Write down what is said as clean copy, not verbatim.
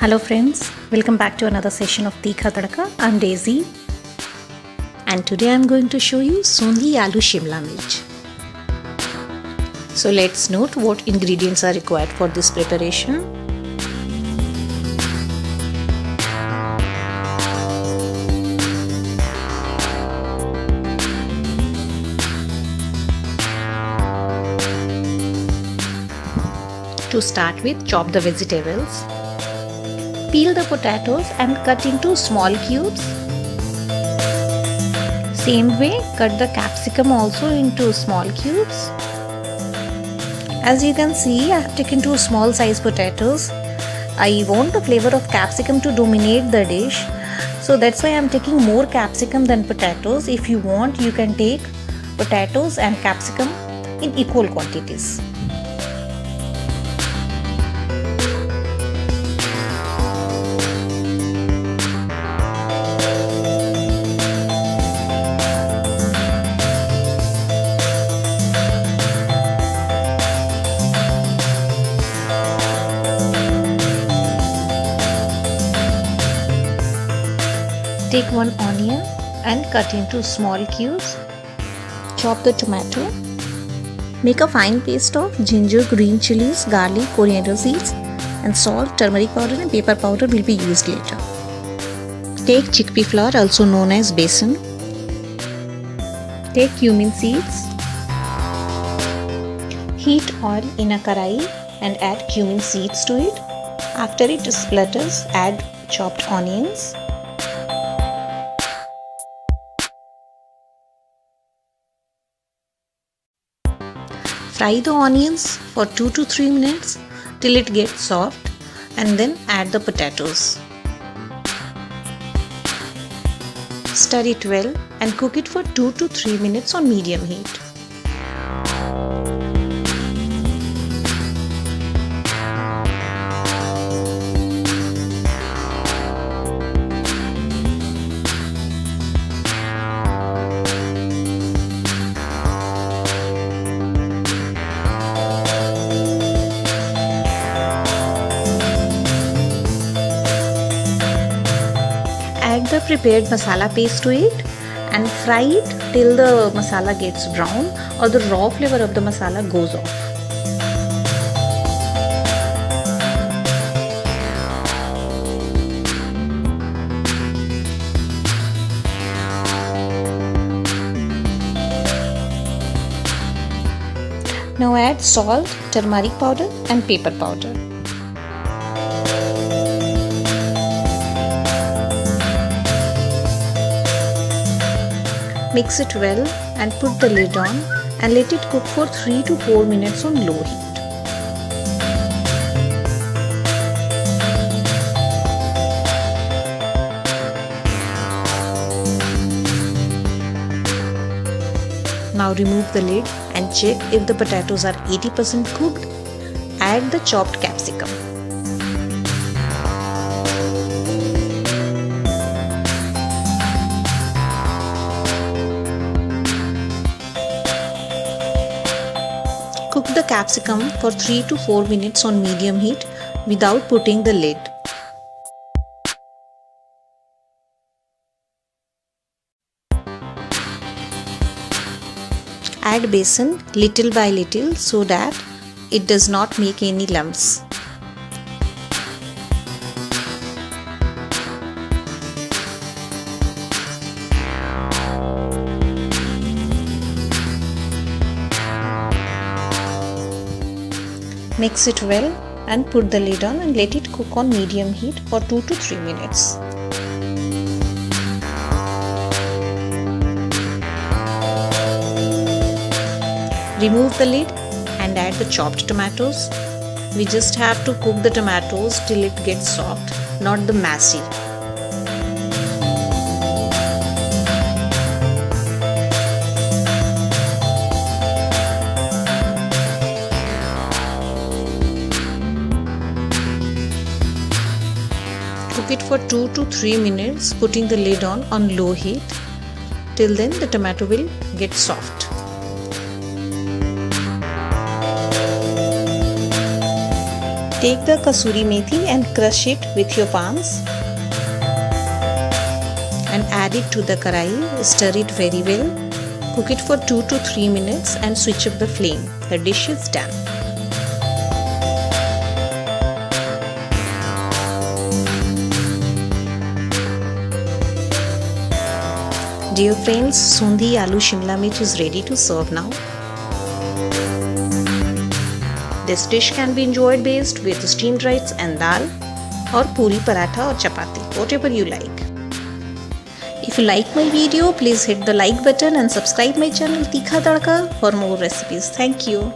Hello friends, welcome back to another session of Tikha Tadka. I'm Daisy and today I'm going to show you Sondhi Aloo Shimla Mirch. So let's note what ingredients are required for this preparation. To start with, chop the vegetables. Peel the potatoes and cut into small cubes. Same way, cut the capsicum also into small cubes. As you can see, I have taken two small size potatoes. I want the flavor of capsicum to dominate the dish. So that's why I am taking more capsicum than potatoes. If you want, you can take potatoes and capsicum in equal quantities. Take one onion and cut into small cubes. Chop the tomato. Make a fine paste of ginger, green chilies, garlic, coriander seeds, and salt, turmeric powder and pepper powder will be used later. Take chickpea flour, also known as besan. Take cumin seeds. Heat oil in a karai and add cumin seeds to it. After it splutters, add chopped onions. Fry the onions for 2 to 3 minutes till it gets soft and then add the potatoes. Stir it well and cook it for 2 to 3 minutes on medium heat. Add the prepared masala paste to it and fry it till the masala gets brown or the raw flavor of the masala goes off. Now add salt, turmeric powder and pepper powder. Mix it well and put the lid on and let it cook for 3 to 4 minutes on low heat. Now remove the lid and check if the potatoes are 80% cooked. Add the chopped capsicum. Cook the capsicum for 3 to 4 minutes on medium heat without putting the lid. Add besan little by little so that it does not make any lumps. Mix it well and put the lid on and let it cook on medium heat for 2 to 3 minutes. Remove the lid and add the chopped tomatoes. We just have to cook the tomatoes till it gets soft, not the mashy. Cook it for 2 to 3 minutes, putting the lid on low heat. Till then the tomato will get soft. Take the kasuri methi and crush it with your palms and add it to the karai. Stir it very well. Cook it for 2 to 3 minutes and switch up the flame. The dish is done. Dear friends, Sundi Aloo Shimla Mirch is ready to serve now. This dish can be enjoyed based with steamed rice and dal or puri paratha or chapati, whatever you like. If you like my video, please hit the like button and subscribe my channel Tikha Tadka for more recipes. Thank you.